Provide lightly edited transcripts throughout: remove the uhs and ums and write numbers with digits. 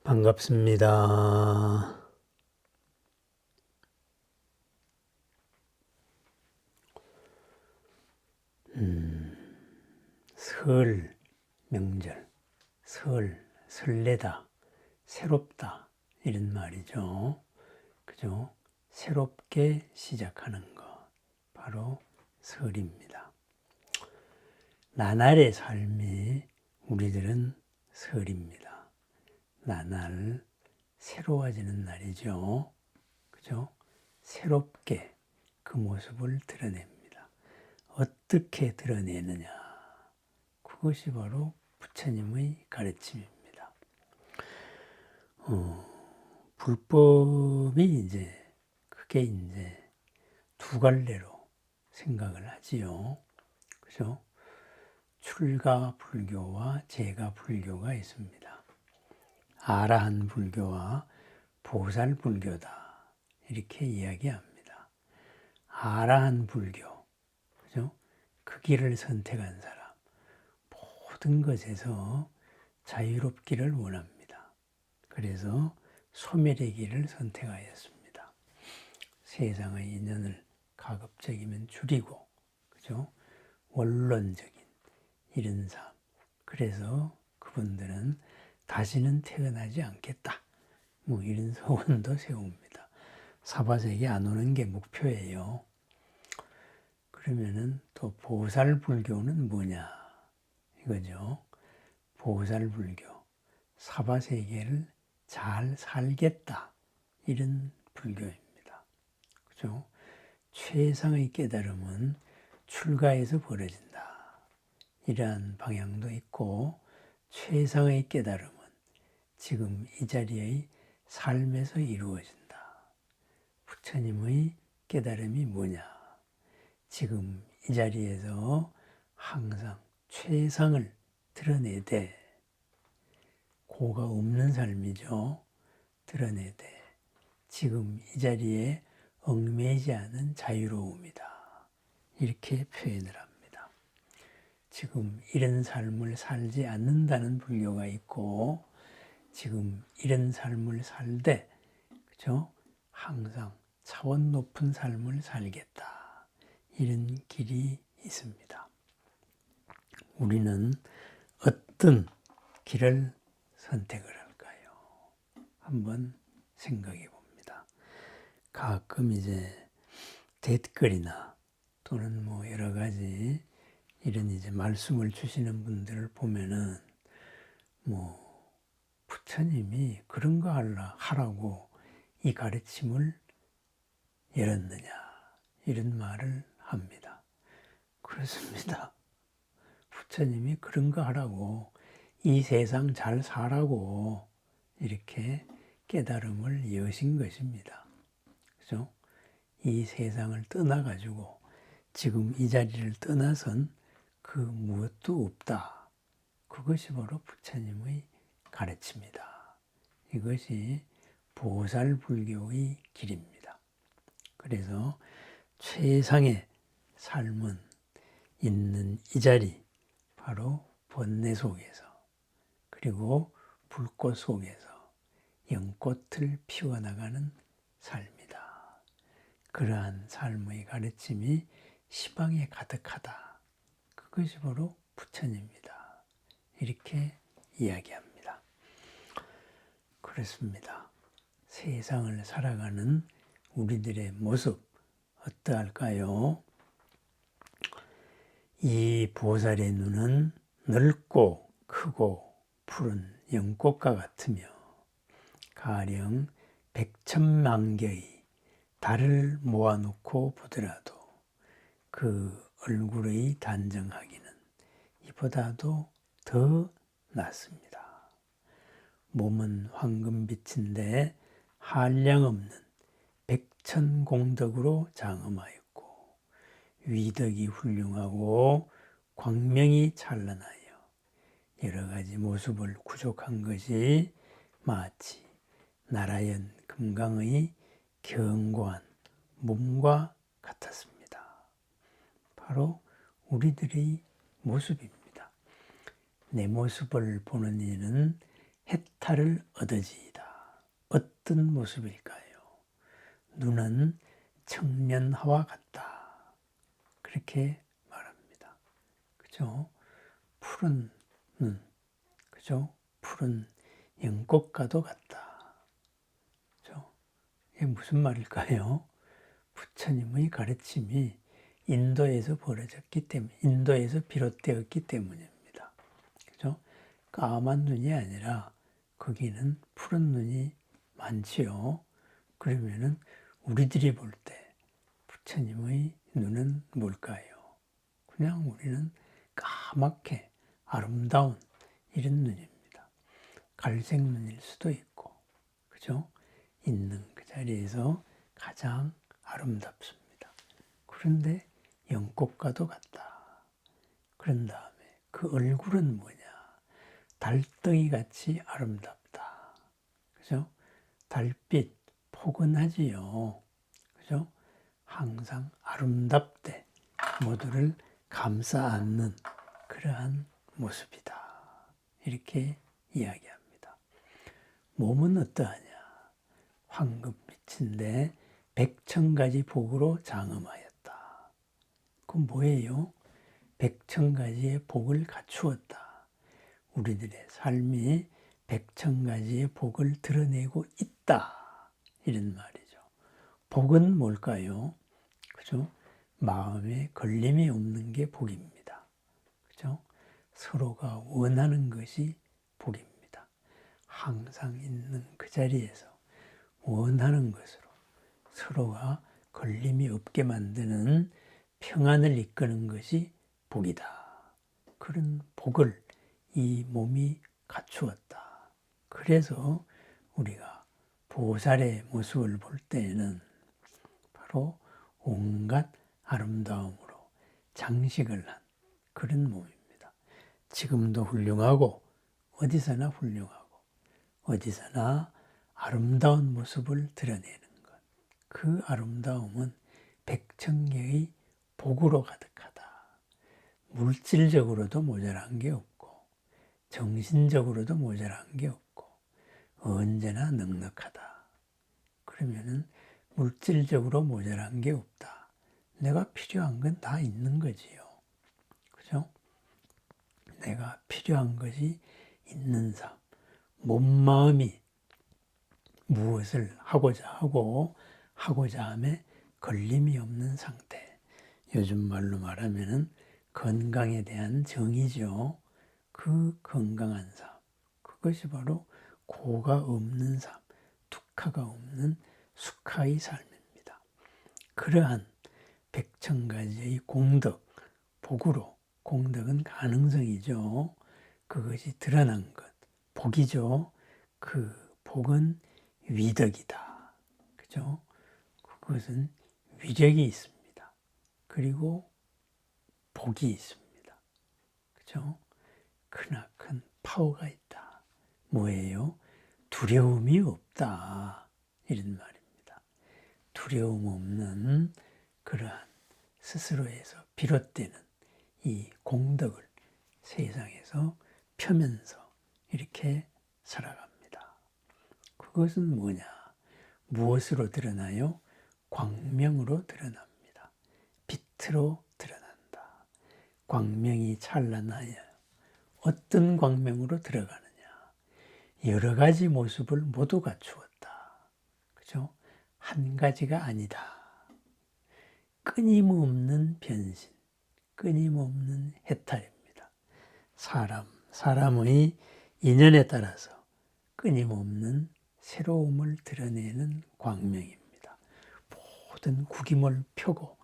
반갑습니다. 설 명절, 설레다, 새롭다 이런 말이죠. 그죠? 새롭게 시작하는 것, 바로 설입니다. 나날의 삶이 우리들은 설입니다. 나날 새로워지는 날이죠. 그죠? 새롭게 그 모습을 드러냅니다. 어떻게 드러내느냐? 그것이 바로 부처님의 가르침입니다. 불법이 크게 두 갈래로 생각을 하지요. 그죠? 출가 불교와 제가 불교가 있습니다. 아라한 불교와 보살 불교다. 이렇게 이야기합니다. 아라한 불교, 그죠? 그 길을 선택한 사람, 모든 것에서 자유롭기를 원합니다. 그래서 소멸의 길을 선택하였습니다. 세상의 인연을 가급적이면 줄이고, 그죠? 원론적인 이런 삶. 그래서 그분들은 다시는 태어나지 않겠다. 이런 소원도 세웁니다. 사바세계 안 오는 게 목표예요. 그러면은 또 보살 불교는 뭐냐? 이거죠. 보살 불교. 사바세계를 잘 살겠다. 이런 불교입니다. 그죠? 최상의 깨달음은 출가에서 벌어진다. 이러한 방향도 있고, 최상의 깨달음은 지금 이 자리의 삶에서 이루어진다. 부처님의 깨달음이 뭐냐? 지금 이 자리에서 항상 최상을 드러내되, 고가 없는 삶이죠. 드러내되 지금 이 자리에 얽매이지 않은 자유로움이다. 이렇게 표현을 합니다. 지금 이런 삶을 살지 않는다는 불교가 있고, 지금 이런 삶을 살되, 그죠? 항상 차원 높은 삶을 살겠다. 이런 길이 있습니다. 우리는 어떤 길을 선택을 할까요? 한번 생각해 봅니다. 가끔 댓글이나 또는 여러 가지 이런 말씀을 주시는 분들을 보면은 부처님이 그런 거 하라고 이 가르침을 열었느냐 이런 말을 합니다. 그렇습니다. 부처님이 그런 거 하라고 이 세상 잘 살라고 이렇게 깨달음을 여신 것입니다. 그죠? 이 세상을 떠나가지고 지금 이 자리를 떠나선 그 무엇도 없다. 그것이 바로 부처님의 가르침이다. 이것이 보살불교의 길입니다. 그래서 최상의 삶은 있는 이 자리, 바로 번뇌 속에서, 그리고 불꽃 속에서 연꽃을 피워나가는 삶이다. 그러한 삶의 가르침이 시방에 가득하다. 그것이 바로 부처님입니다. 이렇게 이야기합니다. 그렇습니다. 세상을 살아가는 우리들의 모습 어떠할까요? 이 보살의 눈은 넓고 크고 푸른 연꽃과 같으며 가령 백천만개의 달을 모아놓고 보더라도 그 얼굴의 단정하기는 이보다도 더 낫습니다. 몸은 황금빛인데 한량없는 백천공덕으로 장엄하였고 위덕이 훌륭하고 광명이 찬란하여 여러 가지 모습을 구족한 것이 마치 나라연 금강의 견고한 몸과 같았습니다. 바로 우리들의 모습입니다. 내 모습을 보는 이는 해탈을 얻으지이다. 어떤 모습일까요? 눈은 청년하와 같다. 그렇게 말합니다. 그죠? 푸른 눈, 그죠? 푸른 연꽃과도 같다. 그죠? 이게 무슨 말일까요? 부처님의 가르침이 인도에서 벌어졌기 때문에, 인도에서 비롯되었기 때문입니다. 그죠? 까만 눈이 아니라 거기는 푸른 눈이 많지요. 그러면은 우리들이 볼 때 부처님의 눈은 뭘까요? 그냥 우리는 까맣게 아름다운 이런 눈입니다. 갈색 눈일 수도 있고, 그죠? 있는 그 자리에서 가장 아름답습니다. 그런데 연꽃과도 같다. 그런 다음에 그 얼굴은 뭐냐? 달덩이 같이 아름답다. 그죠? 달빛 포근하지요. 그죠? 항상 아름답되 모두를 감싸 안는 그러한 모습이다. 이렇게 이야기합니다. 몸은 어떠하냐? 황금빛인데 100,000가지 복으로 장엄하였다. 그건 뭐예요? 100,000가지의 복을 갖추었다. 우리들의 삶이 100,000가지의 복을 드러내고 있다. 이런 말이죠. 복은 뭘까요? 그죠? 마음에 걸림이 없는 게 복입니다. 그죠? 서로가 원하는 것이 복입니다. 항상 있는 그 자리에서 원하는 것으로 서로가 걸림이 없게 만드는 평안을 이끄는 것이 복이다. 그런 복을 이 몸이 갖추었다. 그래서 우리가 보살의 모습을 볼 때에는 바로 온갖 아름다움으로 장식을 한 그런 몸입니다. 지금도 훌륭하고 어디서나 훌륭하고 어디서나 아름다운 모습을 드러내는 것. 그 아름다움은 100,000개의 복으로 가득하다. 물질적으로도 모자란 게 없고 정신적으로도 모자란 게 없고 언제나 넉넉하다. 그러면은 물질적으로 모자란 게 없다. 내가 필요한 건 다 있는 거지요. 그죠? 내가 필요한 것이 있는 삶. 몸, 마음이 무엇을 하고자 하고 하고자 함에 걸림이 없는 상태. 요즘 말로 말하면은 건강에 대한 정의죠. 그 건강한 삶. 그것이 바로 고가 없는 삶, 두카가 없는 수카의 삶입니다. 그러한 100,000가지의 공덕, 복으로, 공덕은 가능성이죠. 그것이 드러난 것, 복이죠. 그 복은 위덕이다. 그죠? 그것은 위력이 있습니다. 그리고 복이 있습니다. 그죠? 크나큰 파워가 있다. 뭐예요? 두려움이 없다. 이런 말입니다. 두려움 없는 그러한 스스로에서 비롯되는 이 공덕을 세상에서 펴면서 이렇게 살아갑니다. 그것은 뭐냐? 무엇으로 드러나요? 광명으로 드러납니다. 빛으로 드러난다. 광명이 찬란하여 어떤 광명으로 들어가느냐? 여러 가지 모습을 모두 갖추었다. 그죠? 한 가지가 아니다. 끊임없는 변신, 끊임없는 해탈입니다. 사람의 인연에 따라서 끊임없는 새로움을 드러내는 광명입니다. 모든 구김을 펴고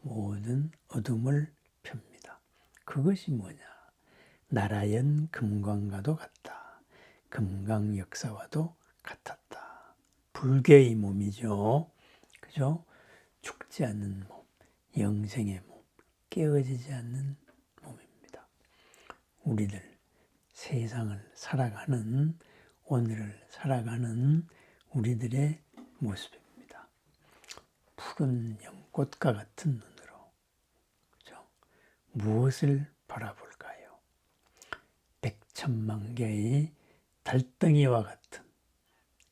모든 어둠을 펴니다. 그것이 뭐냐? 나라연 금광과도 같다. 금강 역사와도 같았다. 불교의 몸이죠. 그죠? 죽지 않는 몸, 영생의 몸, 깨어지지 않는 몸입니다. 우리들 세상을 살아가는, 오늘을 살아가는 우리들의 모습입니다. 푸른 연꽃과 같은 눈으로, 그죠? 무엇을 바라볼까요? 100,000만 개의 달덩이와 같은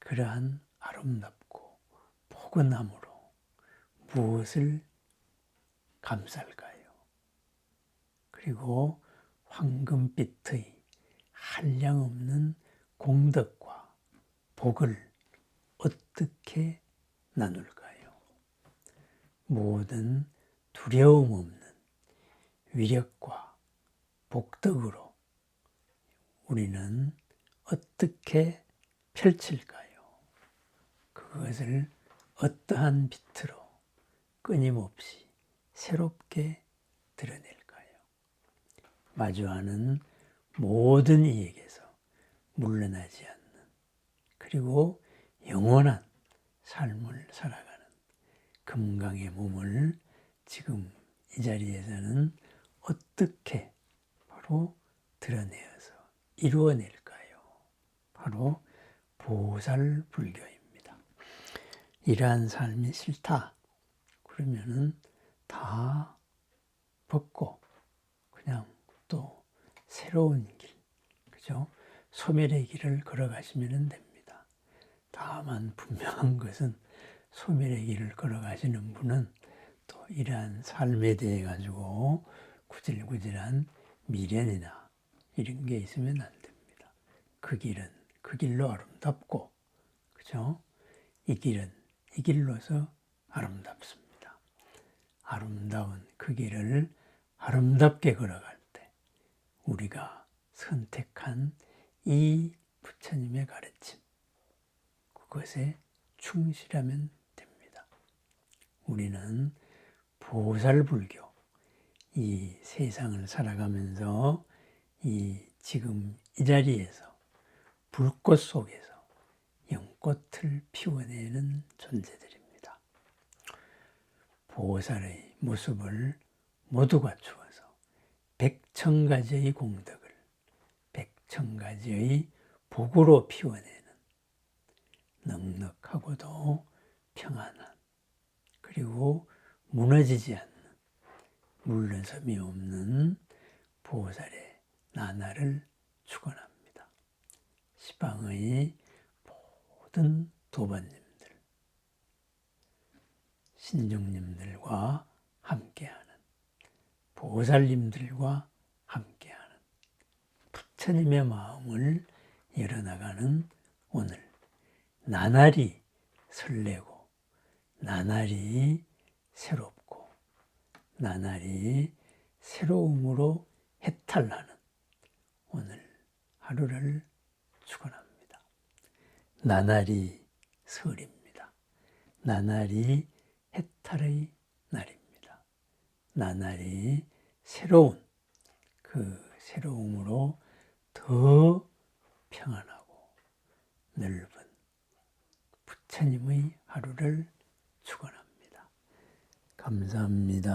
그러한 아름답고 포근함으로 무엇을 감쌀까요? 그리고 황금빛의 한량없는 공덕과 복을 어떻게 나눌까요? 모든 두려움 없는 위력과 복덕으로 우리는 어떻게 펼칠까요? 그것을 어떠한 빛으로 끊임없이 새롭게 드러낼까요? 마주하는 모든 이에게서 물러나지 않는 그리고 영원한 삶을 살아가는 금강의 몸을 지금 이 자리에서는 어떻게 바로 드러내어서 이루어낼까요? 바로 보살불교입니다. 이러한 삶이 싫다 그러면은 다 벗고 그냥 또 새로운 길, 그죠? 소멸의 길을 걸어가시면 됩니다. 다만 분명한 것은 소멸의 길을 걸어가시는 분은 또 이러한 삶에 대해 가지고 구질구질한 미련이나 이런 게 있으면 안 됩니다. 그 길은 그 길로 아름답고, 그죠? 이 길은 이 길로서 아름답습니다. 아름다운 그 길을 아름답게 걸어갈 때 우리가 선택한 이 부처님의 가르침, 그것에 충실하면 됩니다. 우리는 보살불교, 이 세상을 살아가면서 지금 이 자리에서 불꽃 속에서 연꽃을 피워내는 존재들입니다. 보살의 모습을 모두 갖추어서 백천가지의 공덕을 백천가지의 복으로 피워내는 넉넉하고도 평안한 그리고 무너지지 않는 물러섬이 없는 보살의 나날을 축원합니다. 시방의 모든 도반님들, 신중님들과 함께하는 보살님들과 함께하는 부처님의 마음을 열어나가는 오늘 나날이 설레고 나날이 새롭고 나날이 새로움으로 해탈하는 오늘 하루를 축원합니다. 나날이 설입니다. 나날이 해탈의 날입니다. 나날이 새로운 그 새로움으로 더 평안하고 넓은 부처님의 하루를 축원합니다. 감사합니다.